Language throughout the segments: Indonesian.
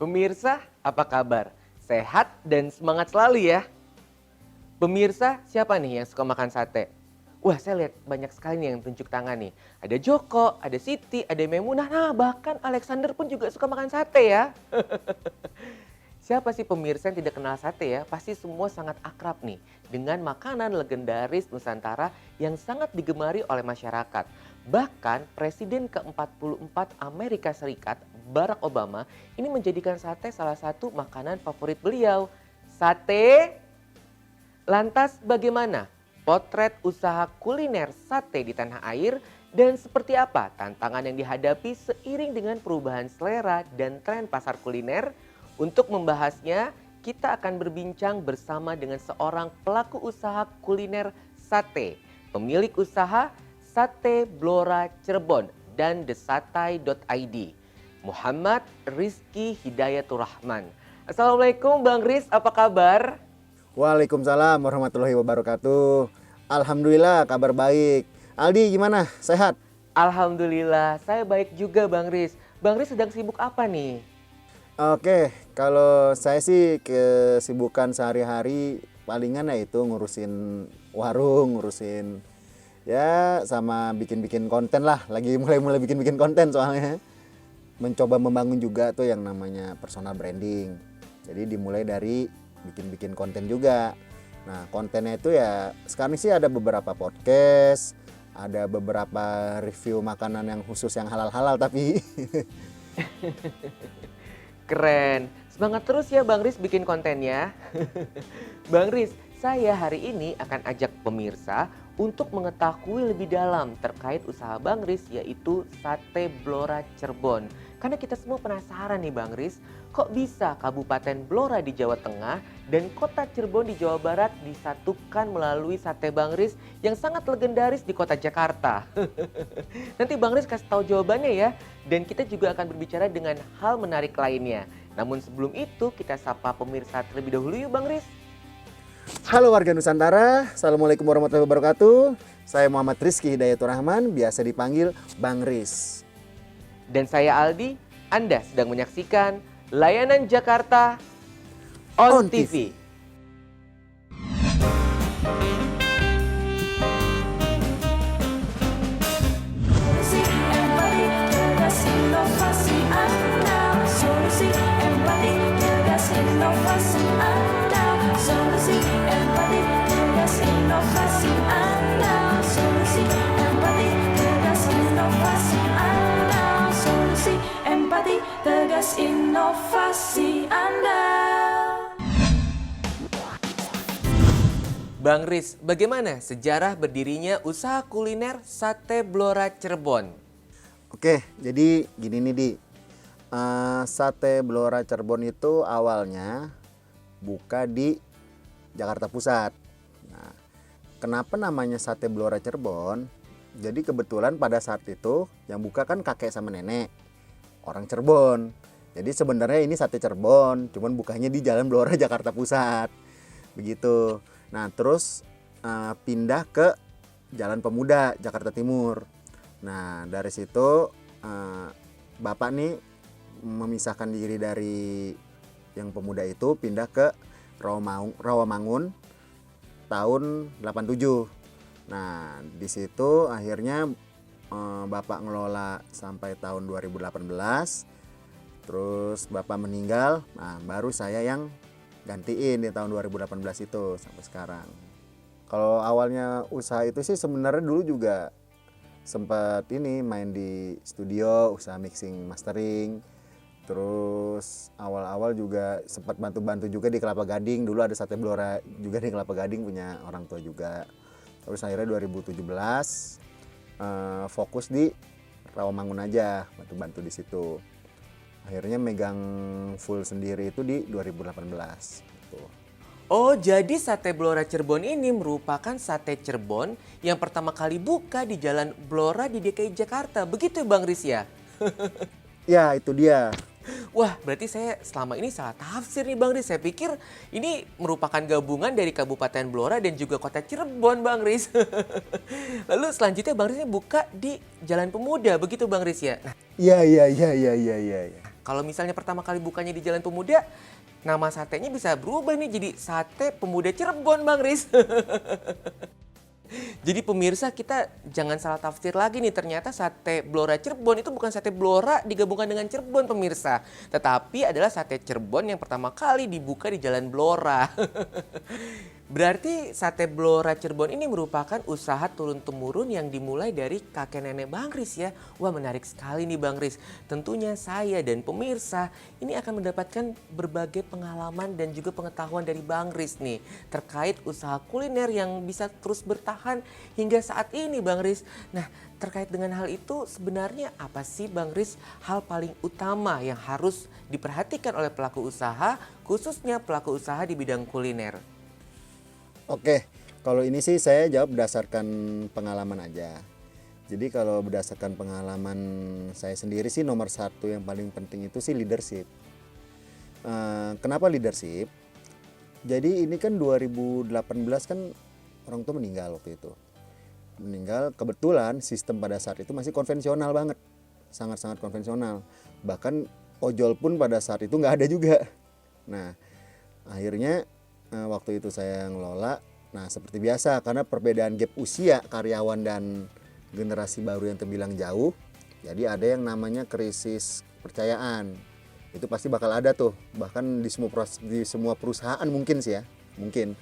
Pemirsa, apa kabar? Sehat dan semangat selalu ya. Pemirsa, siapa nih yang suka makan sate? Wah, saya lihat banyak sekali nih yang tunjuk tangan nih. Ada Joko, ada Siti, ada Memunah, nah bahkan Alexander pun juga suka makan sate ya. Siapa sih pemirsa yang tidak kenal sate ya? Pasti semua sangat akrab nih dengan makanan legendaris Nusantara yang sangat digemari oleh masyarakat. Bahkan Presiden ke-44 Amerika Serikat, Barack Obama, ini menjadikan sate salah satu makanan favorit beliau. Sate? Lantas bagaimana potret usaha kuliner sate di tanah air dan seperti apa tantangan yang dihadapi seiring dengan perubahan selera dan tren pasar kuliner? Untuk membahasnya, kita akan berbincang bersama dengan seorang pelaku usaha kuliner sate, pemilik usaha Sate Blora Cirebon dan thesatai.id, Muhammad Rizky Hidayatur Rahman. Assalamualaikum Bang Riz, apa kabar? Waalaikumsalam warahmatullahi wabarakatuh. Alhamdulillah kabar baik. Aldi gimana? Sehat? Alhamdulillah, saya baik juga Bang Riz. Bang Riz sedang sibuk apa nih? Oke, kalau saya sih kesibukan sehari-hari palingan ya itu ngurusin warung, ngurusin ya sama bikin-bikin konten lah. Lagi mulai bikin-bikin konten soalnya. Mencoba membangun juga tuh yang namanya personal branding. Jadi dimulai dari bikin-bikin konten juga. Nah, kontennya itu ya sekarang sih ada beberapa podcast, ada beberapa review makanan yang khusus yang halal-halal tapi Keren, semangat terus ya Bang Riz bikin kontennya. Bang Riz, saya hari ini akan ajak pemirsa untuk mengetahui lebih dalam terkait usaha Bang Riz yaitu Sate Blora Cirebon. Karena kita semua penasaran nih Bang Riz, kok bisa Kabupaten Blora di Jawa Tengah dan Kota Cirebon di Jawa Barat disatukan melalui Sate Bang Riz yang sangat legendaris di Kota Jakarta. Nanti Bang Riz kasih tahu jawabannya ya, dan kita juga akan berbicara dengan hal menarik lainnya. Namun sebelum itu kita sapa pemirsa terlebih dahulu yuk Bang Riz. halo warga Nusantara, Assalamualaikum warahmatullahi wabarakatuh. Saya Muhammad Rizky Hidayatur Rahman, biasa dipanggil Bang Riz. Dan saya Aldi, Anda sedang menyaksikan Layanan Jakarta on TV. Tegas inovasi Anda. Bang Riz, bagaimana sejarah berdirinya usaha kuliner Sate Blora Cirebon? Oke, jadi gini nih Di. Sate Blora Cirebon itu awalnya buka di Jakarta Pusat. Nah, kenapa namanya Sate Blora Cirebon? Jadi kebetulan pada saat itu yang buka kan kakek sama nenek, orang Cirebon. Jadi sebenarnya ini sate Cirebon, cuman bukanya di Jalan Blora Jakarta Pusat. Begitu. Nah, terus pindah ke Jalan Pemuda Jakarta Timur. Nah, dari situ Bapak nih memisahkan diri dari yang Pemuda itu, pindah ke Rawamangun tahun 87. Nah, di situ akhirnya Bapak ngelola sampai tahun 2018. Terus Bapak meninggal, nah baru saya yang gantiin di tahun 2018 itu sampai sekarang. Kalau awalnya usaha itu sih sebenarnya dulu juga sempat ini main di studio, usaha mixing mastering. Terus awal-awal juga sempat bantu-bantu juga di Kelapa Gading. Dulu ada Sate Blora juga di Kelapa Gading, punya orang tua juga. Terus akhirnya 2017 fokus di Rawamangun aja, bantu-bantu di situ. Akhirnya megang full sendiri itu di 2018 gitu. Oh, jadi Sate Blora Cirebon ini merupakan sate Cirebon yang pertama kali buka di Jalan Blora di DKI Jakarta. Begitu ya Bang Riz ya? Ya, itu dia. Wah, berarti saya selama ini salah tafsir nih Bang Riz. Saya pikir ini merupakan gabungan dari Kabupaten Blora dan juga Kota Cirebon Bang Riz. Lalu selanjutnya Bang Riz buka di Jalan Pemuda, begitu Bang Riz ya? Nah, Iya. kalau misalnya pertama kali bukanya di Jalan Pemuda, nama satenya bisa berubah nih jadi Sate Pemuda Cirebon, Bang Riz. Jadi pemirsa, kita jangan salah tafsir lagi nih, ternyata sate Blora Cirebon itu bukan sate Blora digabungkan dengan Cirebon pemirsa. Tetapi adalah sate Cirebon yang pertama kali dibuka di Jalan Blora. Berarti sate Blora Cirebon ini merupakan usaha turun-temurun yang dimulai dari kakek nenek Bang Riz ya. Wah, menarik sekali nih Bang Riz. Tentunya saya dan pemirsa ini akan mendapatkan berbagai pengalaman dan juga pengetahuan dari Bang Riz nih. Terkait usaha kuliner yang bisa terus bertahan hingga saat ini Bang Riz. Nah, terkait dengan hal itu sebenarnya apa sih Bang Riz hal paling utama yang harus diperhatikan oleh pelaku usaha, khususnya pelaku usaha di bidang kuliner? Oke, kalau ini sih saya jawab berdasarkan pengalaman aja. Jadi kalau berdasarkan pengalaman saya sendiri sih nomor satu yang paling penting itu sih leadership. Kenapa leadership? Jadi ini kan 2018 kan orang tua meninggal waktu itu. Meninggal, kebetulan sistem pada saat itu masih konvensional banget. Sangat-sangat konvensional. Bahkan ojol pun pada saat itu nggak ada juga. Nah, akhirnya waktu itu saya ngelola, nah seperti biasa karena perbedaan gap usia karyawan dan generasi baru yang terbilang jauh, jadi ada yang namanya krisis kepercayaan. Itu pasti bakal ada tuh, bahkan di semua perusahaan mungkin sih ya, mungkin.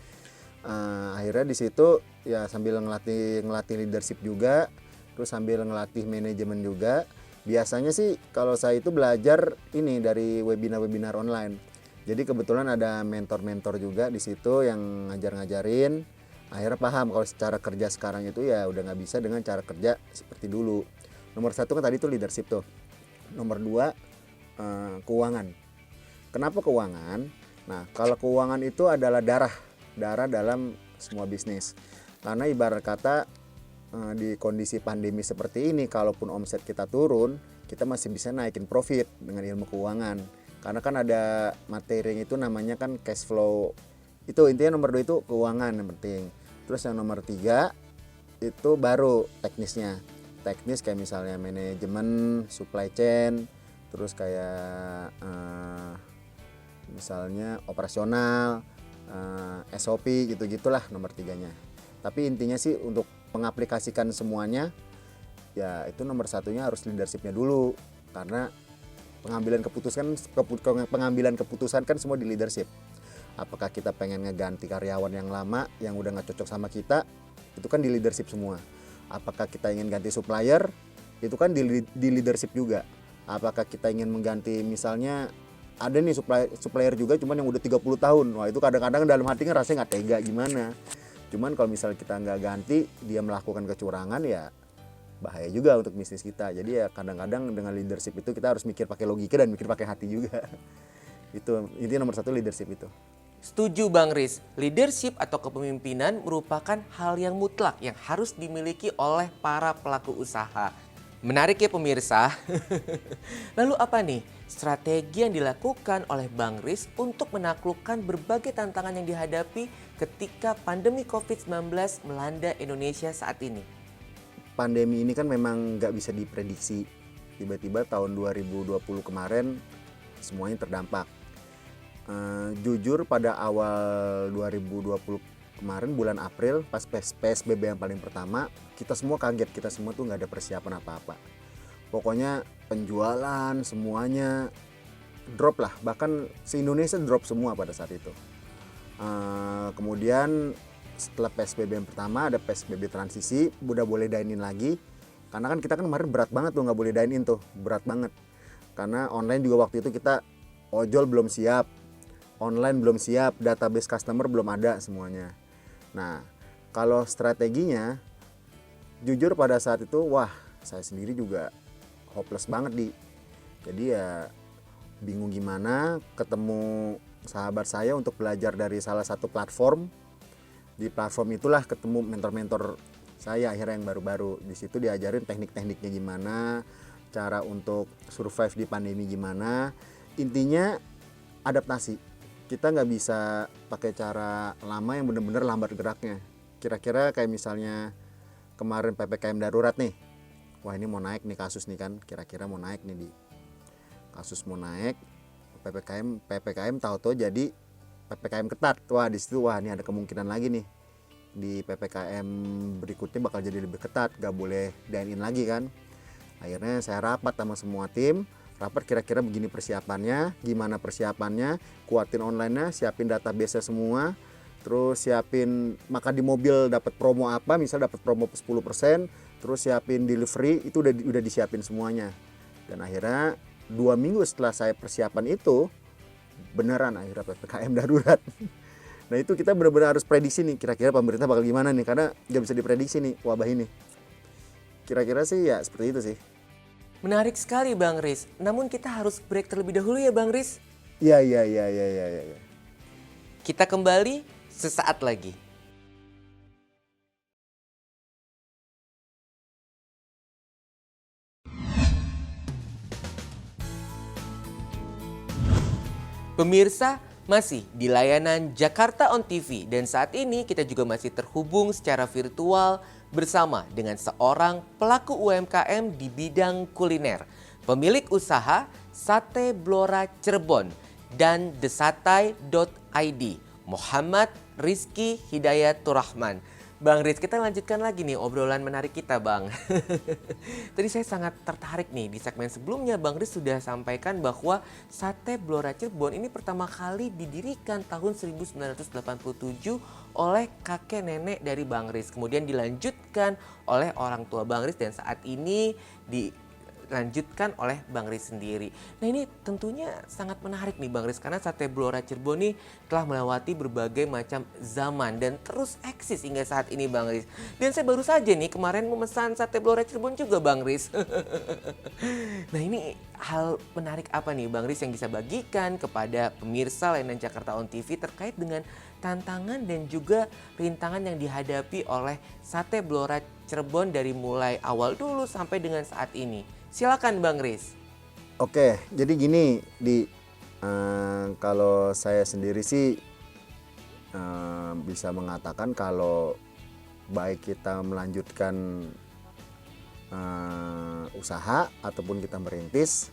Akhirnya di situ ya sambil ngelatih leadership juga, terus sambil ngelatih manajemen juga. Biasanya sih kalau saya itu belajar ini dari webinar-webinar online. Jadi kebetulan ada mentor-mentor juga di situ yang ngajarin. Akhirnya paham kalau secara kerja sekarang itu ya udah nggak bisa dengan cara kerja seperti dulu. Nomor satu kan tadi itu leadership tuh. Nomor dua keuangan. Kenapa keuangan? Nah kalau keuangan itu adalah darah dalam semua bisnis. Karena ibarat kata di kondisi pandemi seperti ini, kalaupun omset kita turun, kita masih bisa naikin profit dengan ilmu keuangan. Karena kan ada materi itu namanya kan cash flow. Itu intinya nomor 2 itu keuangan yang penting. Terus yang nomor 3 itu baru teknisnya. Teknis kayak misalnya manajemen, supply chain, terus kayak misalnya operasional, SOP gitu-gitulah nomor 3-nya. Tapi intinya sih untuk mengaplikasikan semuanya ya itu nomor satunya harus leadershipnya dulu. Karena pengambilan keputusan kan semua di leadership. Apakah kita pengen ngeganti karyawan yang lama yang udah nggak cocok sama kita, itu kan di leadership semua. Apakah kita ingin ganti supplier, itu kan di leadership juga. Apakah kita ingin mengganti misalnya ada nih supplier juga cuman yang udah 30 tahun. Wah itu kadang-kadang dalam hatinya rasanya nggak tega gimana. Cuman kalau misalnya kita nggak ganti, dia melakukan kecurangan ya bahaya juga untuk bisnis kita. Jadi ya kadang-kadang dengan leadership itu kita harus mikir pakai logika dan mikir pakai hati juga. Itu intinya nomor satu leadership itu. Setuju Bang Riz, leadership atau kepemimpinan merupakan hal yang mutlak yang harus dimiliki oleh para pelaku usaha. Menarik ya pemirsa. Lalu apa nih strategi yang dilakukan oleh Bang Riz untuk menaklukkan berbagai tantangan yang dihadapi ketika pandemi COVID-19 melanda Indonesia saat ini? Pandemi ini kan memang nggak bisa diprediksi. Tiba-tiba tahun 2020 kemarin semuanya terdampak. Jujur pada awal 2020 kemarin bulan April pas PSBB yang paling pertama, kita semua kaget, kita semua tuh nggak ada persiapan apa-apa. Pokoknya penjualan semuanya drop lah, bahkan se-Indonesia drop semua pada saat itu. Kemudian setelah PSBB yang pertama ada PSBB transisi, udah boleh dine in lagi. Karena kan kita kan kemarin berat banget tuh nggak boleh dine in tuh, berat banget. Karena online juga waktu itu kita ojol belum siap, online belum siap, database customer belum ada semuanya. Nah kalau strateginya, jujur pada saat itu wah saya sendiri juga hopeless banget di. Jadi ya bingung gimana, ketemu sahabat saya untuk belajar dari salah satu platform. Di platform itulah ketemu mentor-mentor saya akhirnya yang baru-baru. Di situ diajarin teknik-tekniknya gimana, cara untuk survive di pandemi gimana. Intinya adaptasi. Kita nggak bisa pakai cara lama yang benar-benar lambat geraknya. Kira-kira kayak misalnya kemarin PPKM darurat nih. Wah ini mau naik nih kasus nih kan, kira-kira mau naik nih di. kasus mau naik, PPKM tahu-tahu jadi PPKM ketat. Wah, di situ ini ada kemungkinan lagi nih di PPKM berikutnya bakal jadi lebih ketat, gak boleh dine in lagi kan. Akhirnya saya rapat sama semua tim, rapat kira-kira begini persiapannya, gimana persiapannya, kuatin online-nya, siapin database semua, terus siapin makan di mobil dapat promo apa, misal dapat promo 10%, terus siapin delivery, itu udah disiapin semuanya. Dan akhirnya 2 minggu setelah saya persiapan itu, beneran akhirnya PPKM darurat. Nah itu kita benar-benar harus prediksi nih, kira-kira pemerintah bakal gimana nih, karena nggak bisa diprediksi nih wabah ini. Kira-kira sih ya seperti itu sih. Menarik sekali Bang Riz. Namun kita harus break terlebih dahulu ya Bang Riz. Iya. Kita kembali sesaat lagi. Pemirsa, masih di layanan Jakarta On TV dan saat ini kita juga masih terhubung secara virtual bersama dengan seorang pelaku UMKM di bidang kuliner, pemilik usaha Sate Blora Cirebon dan desatai.id, Muhammad Rizky Hidayatur Rahman. Bang Riz, kita lanjutkan lagi nih obrolan menarik kita Bang. Tadi saya sangat tertarik nih di segmen sebelumnya Bang Riz sudah sampaikan bahwa Sate Blora Cirebon ini pertama kali didirikan tahun 1987 oleh kakek nenek dari Bang Riz. Kemudian dilanjutkan oleh orang tua Bang Riz dan saat ini dilanjutkan oleh Bang Riz sendiri. Nah ini tentunya sangat menarik nih Bang Riz karena Sate Blora Cirebon ini telah melewati berbagai macam zaman dan terus eksis hingga saat ini Bang Riz. Dan saya baru saja nih kemarin memesan Sate Blora Cirebon juga Bang Riz. Nah ini hal menarik apa nih Bang Riz yang bisa bagikan kepada pemirsa layanan Jakarta On TV terkait dengan tantangan dan juga rintangan yang dihadapi oleh Sate Blora Cirebon dari mulai awal dulu sampai dengan saat ini. Silakan Bang Riz. Oke, jadi gini kalau saya sendiri sih bisa mengatakan kalau baik kita melanjutkan usaha ataupun kita merintis,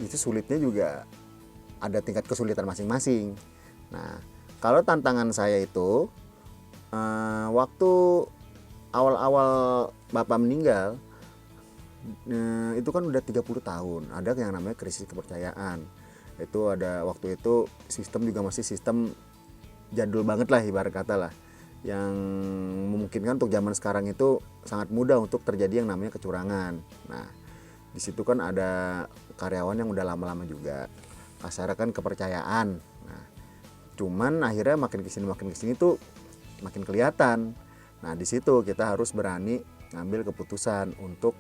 itu sulitnya juga ada tingkat kesulitan masing-masing. Nah, kalau tantangan saya itu waktu awal-awal Bapak meninggal, itu kan udah 30 tahun, ada yang namanya krisis kepercayaan. Itu ada waktu itu sistem juga masih sistem jadul banget lah ibarat kata lah, yang memungkinkan untuk zaman sekarang itu sangat mudah untuk terjadi yang namanya kecurangan. Nah di situ kan ada karyawan yang udah lama-lama juga, kasarnya kan kepercayaan. Nah cuman akhirnya makin kesini tuh makin kelihatan. Nah di situ kita harus berani ngambil keputusan untuk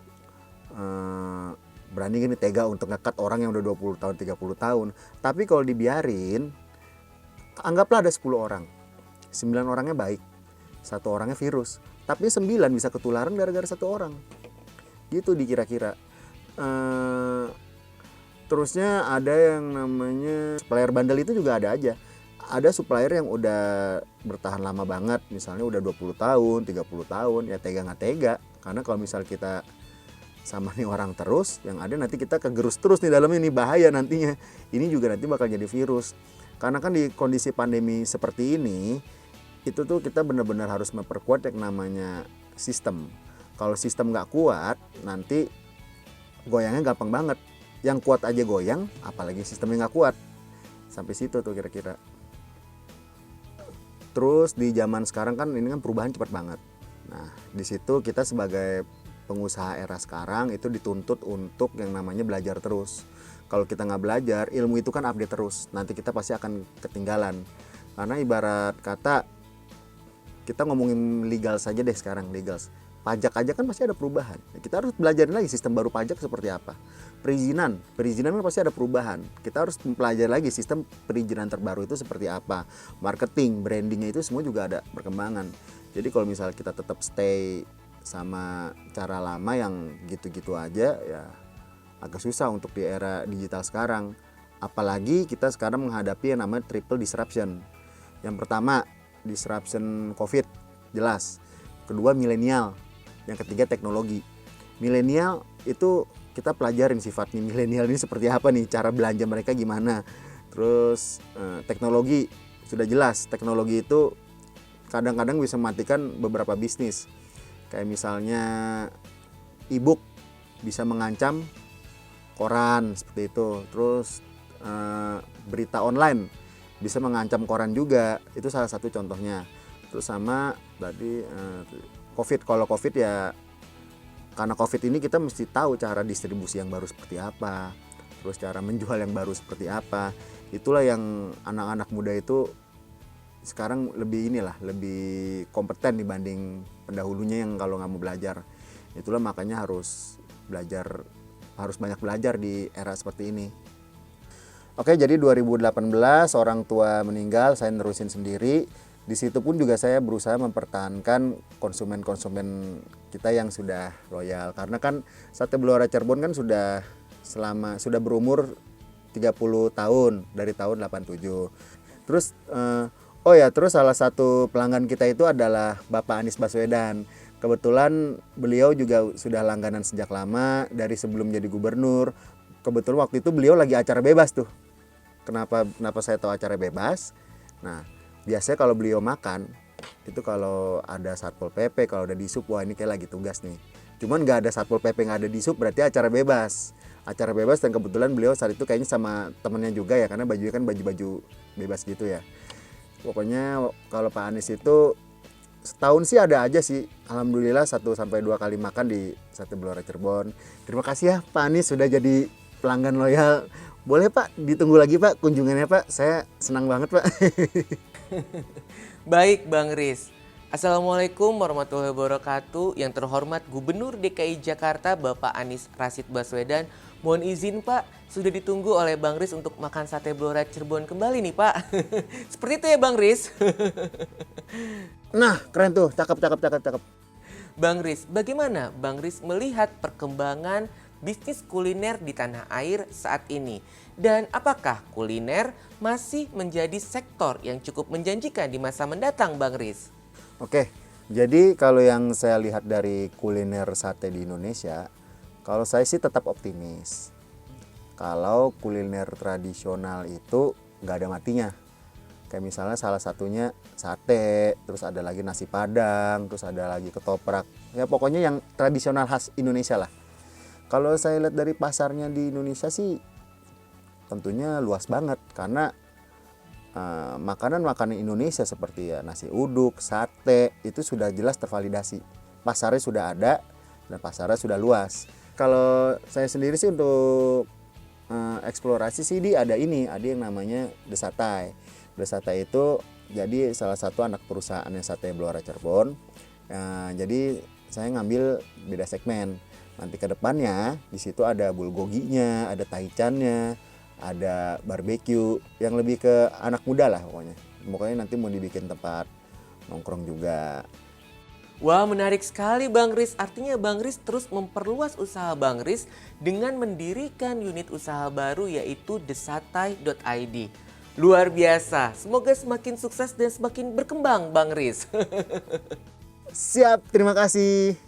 berani gini tega untuk ngekat orang yang udah 20 tahun 30 tahun. Tapi kalau dibiarin, anggaplah ada 10 orang, 9 orangnya baik, 1 orangnya virus, tapi 9 bisa ketularan gara-gara 1 orang. Gitu dikira-kira. Terusnya ada yang namanya supplier bandel, itu juga ada aja. Ada supplier yang udah bertahan lama banget, misalnya udah 20 tahun, 30 tahun, ya tega nggak tega. Karena kalau misal kita sama nih orang terus, yang ada nanti kita kegerus terus nih dalamnya, ini bahaya nantinya. Ini juga nanti bakal jadi virus. Karena kan di kondisi pandemi seperti ini, itu tuh kita benar-benar harus memperkuat yang namanya sistem. Kalau sistem nggak kuat, nanti goyangnya gampang banget. Yang kuat aja goyang, apalagi sistemnya nggak kuat. Sampai situ tuh kira-kira. Terus di zaman sekarang kan ini kan perubahan cepat banget. Nah di situ kita sebagai pengusaha era sekarang itu dituntut untuk yang namanya belajar terus. Kalau kita nggak belajar, ilmu itu kan update terus. Nanti kita pasti akan ketinggalan. Karena ibarat kata, kita ngomongin legal saja deh sekarang, legal. Pajak aja kan pasti ada perubahan. Kita harus belajar lagi sistem baru pajak seperti apa. Perizinan kan pasti ada perubahan. Kita harus mempelajari lagi sistem perizinan terbaru itu seperti apa. Marketing, brandingnya itu semua juga ada perkembangan. Jadi kalau misalnya kita tetap stay sama cara lama yang gitu-gitu aja, ya agak susah untuk di era digital sekarang. Apalagi kita sekarang menghadapi yang namanya triple disruption. Yang pertama disruption COVID, jelas. Kedua milenial. Yang ketiga teknologi. Milenial itu kita pelajarin sifat nih milenial ini seperti apa nih, cara belanja mereka gimana. Terus teknologi sudah jelas, teknologi itu kadang-kadang bisa mematikan beberapa bisnis. Kayak misalnya e-book bisa mengancam koran seperti itu. Terus berita online bisa mengancam koran juga. Itu salah satu contohnya. Terus sama tadi COVID. Kalau COVID ya karena COVID ini kita mesti tahu cara distribusi yang baru seperti apa. Terus cara menjual yang baru seperti apa. Itulah yang anak-anak muda itu sekarang lebih kompeten dibanding pendahulunya yang kalau nggak mau belajar. Itulah makanya harus banyak belajar di era seperti ini. Oke, jadi 2018 orang tua meninggal, saya nerusin sendiri. Di situ pun juga saya berusaha mempertahankan konsumen-konsumen kita yang sudah loyal. Karena kan Sate Blora Cirebon kan sudah berumur 30 tahun dari tahun 87. Terus terus salah satu pelanggan kita itu adalah Bapak Anies Baswedan. Kebetulan beliau juga sudah langganan sejak lama dari sebelum jadi gubernur. Kebetulan waktu itu beliau lagi acara bebas tuh. Kenapa saya tahu acara bebas? Nah, biasanya kalau beliau makan itu kalau ada Satpol PP, kalau ada Disub, wah ini kayak lagi tugas nih. Cuman nggak ada Satpol PP, nggak ada Disub, berarti acara bebas. Acara bebas, dan kebetulan beliau saat itu kayaknya sama temennya juga ya, karena bajunya kan baju-baju bebas gitu ya. Pokoknya kalau Pak Anies itu setahun sih ada aja sih. Alhamdulillah 1-2 kali makan di Sate Blora Cirebon. Terima kasih ya Pak Anies sudah jadi pelanggan loyal. Boleh Pak, ditunggu lagi Pak kunjungannya Pak. Saya senang banget Pak. Baik Bang Riz. Assalamualaikum warahmatullahi wabarakatuh. Yang terhormat Gubernur DKI Jakarta Bapak Anies Rashid Baswedan. Mohon izin Pak, sudah ditunggu oleh Bang Riz untuk makan Sate Blora Cirebon kembali nih Pak. Seperti itu ya Bang Riz. Nah, keren tuh, cakep. Bang Riz, bagaimana Bang Riz melihat perkembangan bisnis kuliner di tanah air saat ini? Dan apakah kuliner masih menjadi sektor yang cukup menjanjikan di masa mendatang Bang Riz? Oke, jadi kalau yang saya lihat dari kuliner sate di Indonesia, kalau saya sih tetap optimis. Kalau kuliner tradisional itu nggak ada matinya. Kayak misalnya salah satunya sate, terus ada lagi nasi padang, terus ada lagi ketoprak. Ya pokoknya yang tradisional khas Indonesia lah. Kalau saya lihat dari pasarnya di Indonesia sih tentunya luas banget. Karena makanan-makanan Indonesia seperti ya nasi uduk, sate, itu sudah jelas tervalidasi. Pasarnya sudah ada dan pasarnya sudah luas. Kalau saya sendiri sih untuk eksplorasi sih ada yang namanya Desatai. Desatai itu jadi salah satu anak perusahaannya Sate Blora Cirebon. Jadi saya ngambil beda segmen. Nanti ke depannya di situ ada bulgoginya, ada taichannya, ada barbecue yang lebih ke anak muda lah pokoknya. Pokoknya nanti mau dibikin tempat nongkrong juga. Wah, menarik sekali Bang Riz. Artinya Bang Riz terus memperluas usaha Bang Riz dengan mendirikan unit usaha baru yaitu desatai.id. Luar biasa. Semoga semakin sukses dan semakin berkembang Bang Riz. Siap, terima kasih.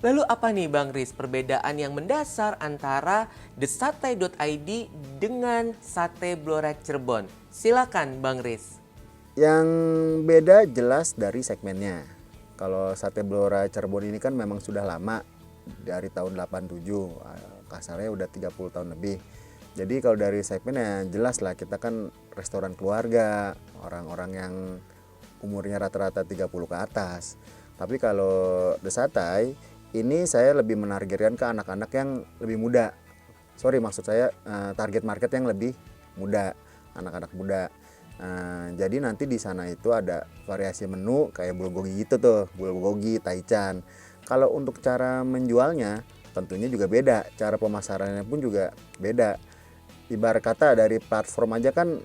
Lalu apa nih Bang Riz perbedaan yang mendasar antara desatai.id dengan Sate Blora Cirebon? Silakan Bang Riz. Yang beda jelas dari segmennya. Kalau Sate Blora Cirebon ini kan memang sudah lama, dari tahun 87, kasarnya udah 30 tahun lebih. Jadi kalau dari segmennya jelas lah, kita kan restoran keluarga, orang-orang yang umurnya rata-rata 30 ke atas. Tapi kalau Desatai, ini saya lebih menargetkan ke anak-anak yang lebih muda. Maksud saya target market yang lebih muda, anak-anak muda. Jadi nanti di sana itu ada variasi menu kayak bulgogi gitu tuh, bulgogi, taichan. Kalau untuk cara menjualnya tentunya juga beda, cara pemasarannya pun juga beda. Ibarat kata dari platform aja kan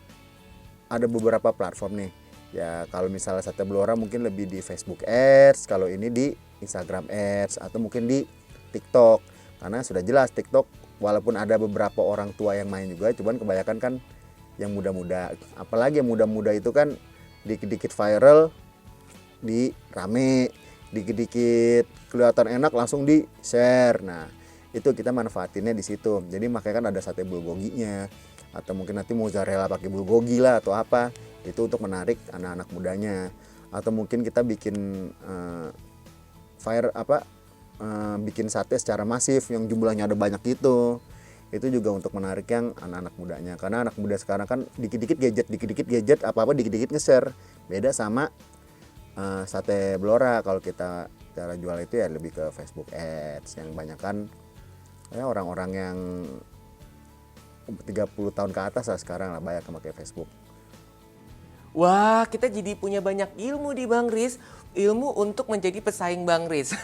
ada beberapa platform nih. Ya kalau misalnya Sate Blora mungkin lebih di Facebook Ads, kalau ini di Instagram Ads atau mungkin di TikTok. Karena sudah jelas TikTok walaupun ada beberapa orang tua yang main juga, cuman kebanyakan kan yang muda-muda. Apalagi yang muda-muda itu kan dikit-dikit viral, di rame, dikit-dikit kelihatan enak langsung di share. Nah itu kita manfaatinnya di situ. Jadi makanya kan ada sate bulgoginya, atau mungkin nanti mozzarella pakai bulgogi lah atau apa, itu untuk menarik anak-anak mudanya. Atau mungkin kita bikin bikin sate secara masif yang jumlahnya ada banyak gitu. Itu juga untuk menarik yang anak-anak mudanya, karena anak muda sekarang kan dikit-dikit gadget, apa-apa dikit-dikit nge-share. Beda sama sate Blora. Kalau kita cara jual itu ya lebih ke Facebook Ads, yang banyak kan ya orang-orang yang 30 tahun ke atas lah sekarang lah banyak pakai Facebook. Wah, kita jadi punya banyak ilmu di Bang Riz. Ilmu untuk menjadi pesaing Bang Riz.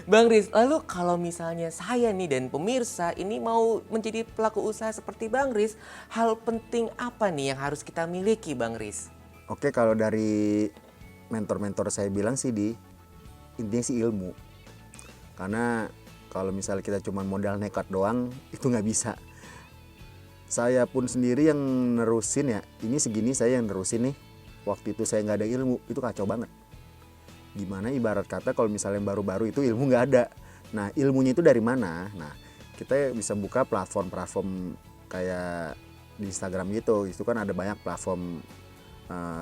Bang Riz, lalu kalau misalnya saya nih dan pemirsa ini mau menjadi pelaku usaha seperti Bang Riz, hal penting apa nih yang harus kita miliki Bang Riz? Oke, kalau dari mentor-mentor saya bilang sih intinya sih ilmu. Karena kalau misalnya kita cuma modal nekat doang, itu nggak bisa. Saya pun sendiri yang nerusin ya, ini segini saya yang nerusin nih. Waktu itu saya nggak ada ilmu, itu kacau banget. Gimana ibarat kata kalau misalnya baru-baru itu ilmu nggak ada. Nah, ilmunya itu dari mana? Nah, kita bisa buka platform-platform kayak di Instagram gitu. Itu kan ada banyak platform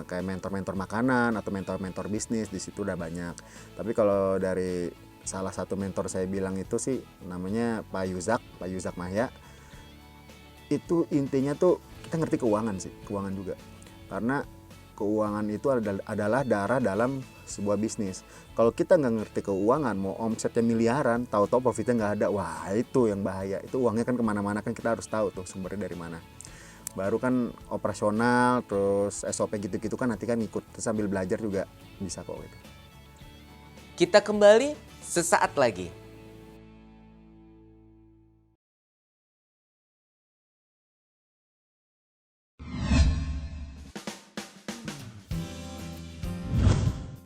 kayak mentor-mentor makanan atau mentor-mentor bisnis, di situ udah banyak. Tapi kalau dari salah satu mentor saya bilang itu sih namanya Pak Yuzak Mahya. Itu intinya tuh kita ngerti keuangan sih, keuangan juga. Karena keuangan itu adalah darah dalam sebuah bisnis. Kalau kita nggak ngerti keuangan, mau omsetnya miliaran, tahu-tahu profitnya nggak ada, wah itu yang bahaya. Itu uangnya kan kemana-mana, kan kita harus tahu tuh sumbernya dari mana. Baru kan operasional, terus SOP gitu-gitu kan nanti kan ikut. Terus sambil belajar juga bisa kok gitu. Kita kembali sesaat lagi.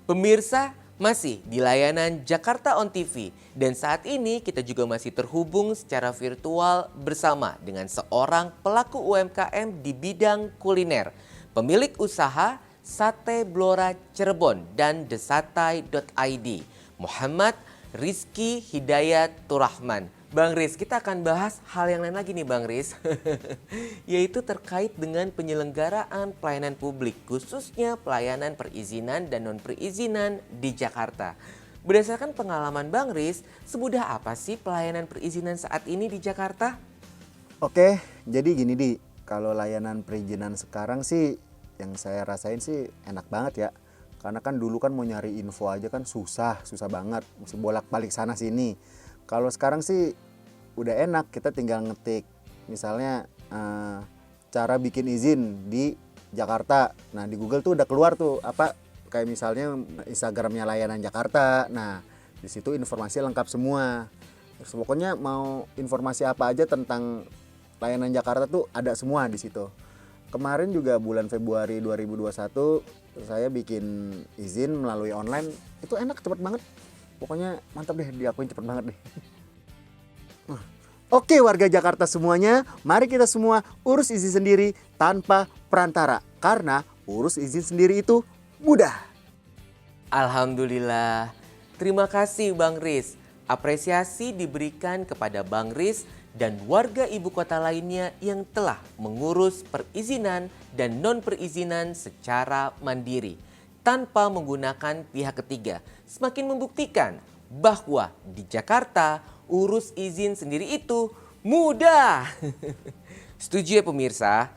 Pemirsa, masih di layanan Jakarta On TV, dan saat ini kita juga masih terhubung secara virtual bersama dengan seorang pelaku UMKM di bidang kuliner, pemilik usaha Sate Blora Cirebon dan desatai.id, Muhammad Rizky Hidayat Turahman. Bang Riz, kita akan bahas hal yang lain lagi nih Bang Riz, yaitu terkait dengan penyelenggaraan pelayanan publik, khususnya pelayanan perizinan dan non-perizinan di Jakarta. Berdasarkan pengalaman Bang Riz, semudah apa sih pelayanan perizinan saat ini di Jakarta? Oke, jadi gini kalau layanan perizinan sekarang sih yang saya rasain sih enak banget ya. Karena kan dulu kan mau nyari info aja kan susah banget, mesti bolak-balik sana sini. Kalau sekarang sih udah enak, kita tinggal ngetik misalnya cara bikin izin di Jakarta. Nah, di Google tuh udah keluar tuh kayak misalnya Instagramnya layanan Jakarta. Nah, di situ informasi lengkap semua. Terus pokoknya mau informasi apa aja tentang layanan Jakarta tuh ada semua di situ. Kemarin juga bulan Februari 2021 saya bikin izin melalui online, itu enak, cepet banget. Pokoknya mantap deh, diakuin cepet banget deh. Oke warga Jakarta semuanya, mari kita semua urus izin sendiri tanpa perantara. Karena urus izin sendiri itu mudah. Alhamdulillah. Terima kasih Bang Riz. Apresiasi diberikan kepada Bang Riz dan warga ibu kota lainnya yang telah mengurus perizinan dan non-perizinan secara mandiri tanpa menggunakan pihak ketiga. Semakin membuktikan bahwa di Jakarta urus izin sendiri itu mudah. Setuju ya pemirsa?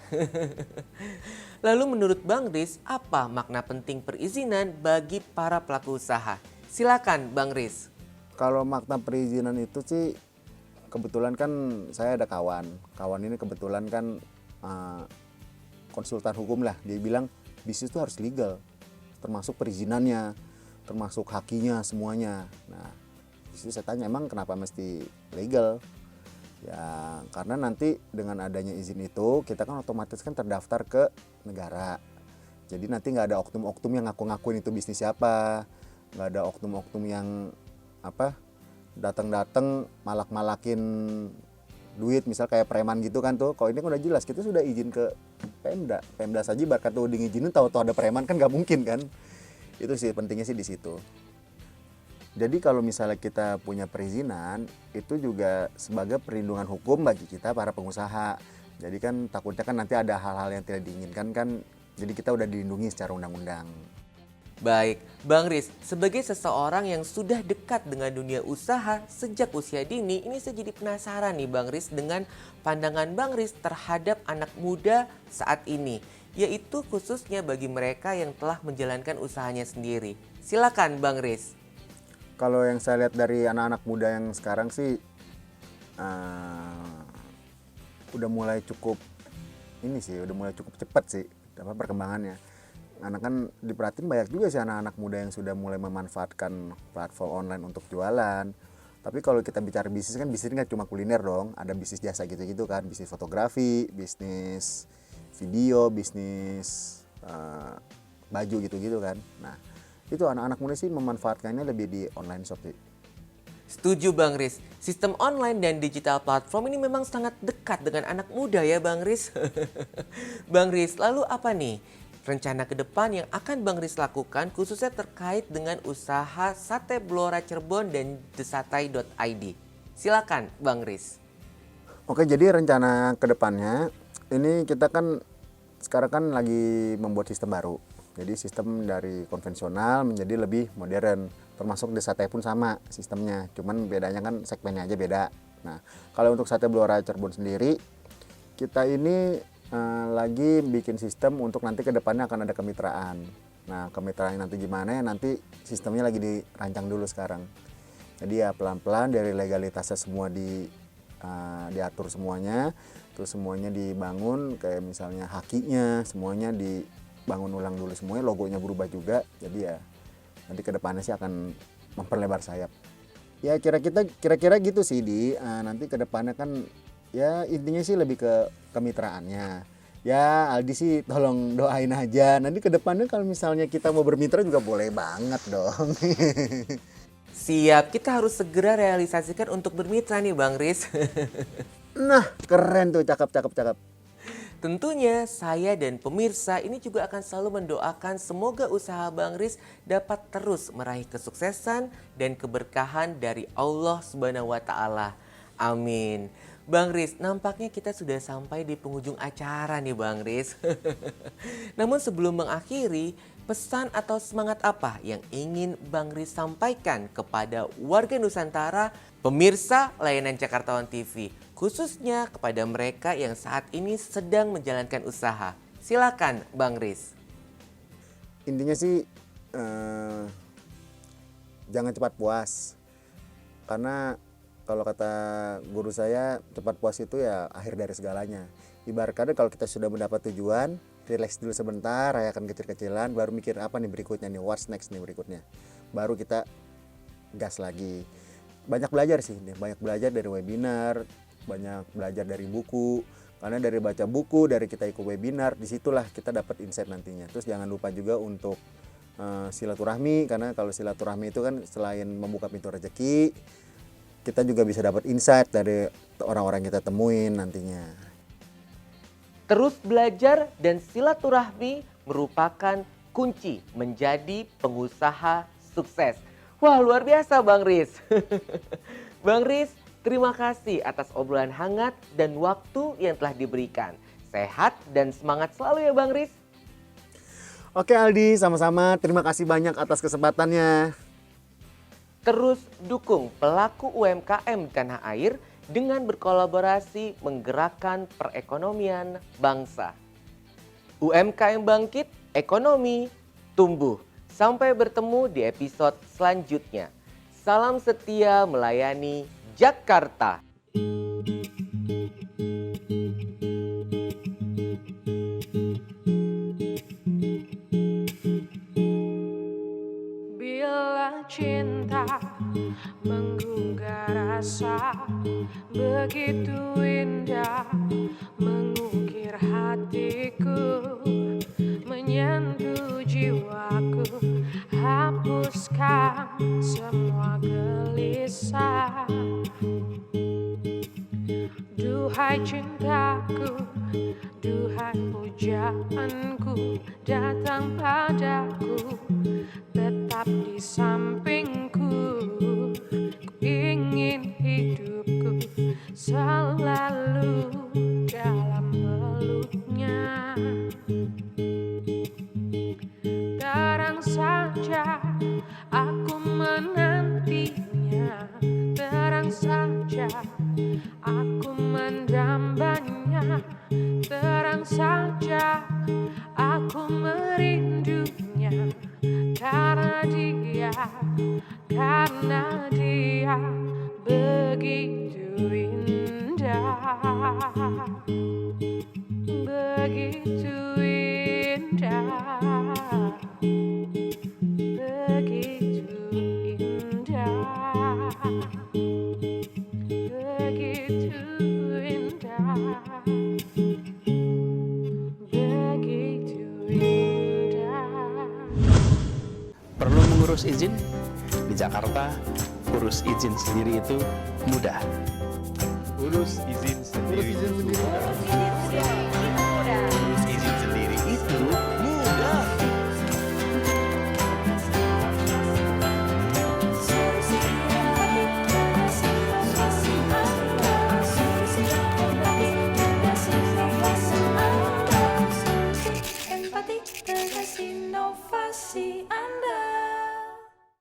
Lalu menurut Bang Riz, apa makna penting perizinan bagi para pelaku usaha? Silakan Bang Riz. Kalau makna perizinan itu sih kebetulan kan saya ada kawan ini kebetulan kan konsultan hukum lah. Dia bilang bisnis itu harus legal, termasuk perizinannya, termasuk hakinya, semuanya. Nah, disitu saya tanya emang kenapa mesti legal? Ya karena nanti dengan adanya izin itu kita kan otomatis kan terdaftar ke negara. Jadi nanti nggak ada oknum-oknum yang ngaku-ngakuin itu bisnis siapa, nggak ada oknum-oknum yang datang-datang malak-malakin duit, misal kayak preman gitu kan tuh. Kalau ini kan udah jelas kita sudah izin ke Pemda saja bahkan tuh ngizinin tahu-tahu ada preman kan nggak mungkin kan. Itu sih pentingnya sih di situ. Jadi kalau misalnya kita punya perizinan, itu juga sebagai perlindungan hukum bagi kita para pengusaha. Jadi kan takutnya kan nanti ada hal-hal yang tidak diinginkan kan, jadi kita udah dilindungi secara undang-undang. Baik, Bang Riz, sebagai seseorang yang sudah dekat dengan dunia usaha sejak usia dini, ini saya jadi penasaran nih Bang Riz dengan pandangan Bang Riz terhadap anak muda saat ini, yaitu khususnya bagi mereka yang telah menjalankan usahanya sendiri. Silakan Bang Riz. Kalau yang saya lihat dari anak-anak muda yang sekarang sih udah mulai cukup cepat sih perkembangannya. Anak kan diperhatiin banyak juga sih anak-anak muda yang sudah mulai memanfaatkan platform online untuk jualan. Tapi kalau kita bicara bisnis kan bisnis nggak cuma kuliner dong, ada bisnis jasa gitu-gitu kan, bisnis fotografi, bisnis video, bisnis baju gitu-gitu kan. Nah itu anak-anak muda sih memanfaatkannya lebih di online shop sih. Setuju Bang Riz, sistem online dan digital platform ini memang sangat dekat dengan anak muda ya Bang Riz. Bang Riz, lalu apa nih rencana ke depan yang akan Bang Riz lakukan khususnya terkait dengan usaha Sate Blora Cirebon dan desatai.id? Silakan Bang Riz. Oke, jadi rencana ke depannya ini kita kan sekarang kan lagi membuat sistem baru. Jadi sistem dari konvensional menjadi lebih modern, termasuk di sate pun sama sistemnya, cuman bedanya kan segmennya aja beda. Nah, kalau untuk Sate Blora Cirebon sendiri, kita ini lagi bikin sistem untuk nanti ke depannya akan ada kemitraan. Nah, kemitraan nanti gimana ya, nanti sistemnya lagi dirancang dulu sekarang. Jadi ya pelan-pelan dari legalitasnya semua diatur semuanya, terus semuanya dibangun, kayak misalnya hakinya semuanya dibangun ulang dulu semuanya, logonya berubah juga. Jadi ya nanti ke depannya sih akan memperlebar sayap. Ya kira-kira gitu sih nanti ke depannya kan ya intinya sih lebih ke kemitraannya. Ya Aldi sih tolong doain aja. Nanti ke depannya kalau misalnya kita mau bermitra juga boleh banget dong. Siap, kita harus segera realisasikan untuk bermitra nih Bang Riz. Nah, keren tuh, cakep. Tentunya saya dan pemirsa ini juga akan selalu mendoakan semoga usaha Bang Riz dapat terus meraih kesuksesan dan keberkahan dari Allah Subhanahu wa taala. Amin. Bang Riz, nampaknya kita sudah sampai di penghujung acara nih Bang Riz. Namun sebelum mengakhiri, pesan atau semangat apa yang ingin Bang Riz sampaikan kepada warga Nusantara, pemirsa layanan Jakarta One TV, khususnya kepada mereka yang saat ini sedang menjalankan usaha? Silakan Bang Riz. Intinya sih jangan cepat puas. Karena kalau kata guru saya, cepat puas itu ya akhir dari segalanya. Ibaratnya kalau kita sudah mendapat tujuan, relax dulu sebentar, rayakan kecil-kecilan, baru mikir apa nih berikutnya nih, what's next nih berikutnya. Baru kita gas lagi. Banyak belajar sih, banyak belajar dari webinar, banyak belajar dari buku. Karena dari baca buku, dari kita ikut webinar, disitulah kita dapat insight nantinya. Terus jangan lupa juga untuk silaturahmi, karena kalau silaturahmi itu kan selain membuka pintu rezeki, kita juga bisa dapat insight dari orang-orang yang kita temuin nantinya. Terus belajar dan silaturahmi merupakan kunci menjadi pengusaha sukses. Wah, luar biasa Bang Riz. Bang Riz, terima kasih atas obrolan hangat dan waktu yang telah diberikan. Sehat dan semangat selalu ya Bang Riz. Oke Aldi, sama-sama. Terima kasih banyak atas kesempatannya. Terus dukung pelaku UMKM di tanah air dengan berkolaborasi menggerakkan perekonomian bangsa. UMKM bangkit, ekonomi tumbuh. Sampai bertemu di episode selanjutnya. Salam setia melayani Jakarta. Bila cinta menggugah rasa begitu indah mengukir hatiku, menyentuh jiwaku, hapuskan semua gelisah. Duhai cintaku, duhai pujaanku, datang padaku, tetap di sampingku. saja aku mendambanya, terang saja aku merindunya, karena dia begitu indah, begitu indah, begitu indah, begitu indah, begitu indah. Perlu mengurus izin? Di Jakarta, urus izin sendiri itu mudah. Urus izin sendiri itu mudah. Urus izin sendiri itu mudah. Empati, inovasi Anda.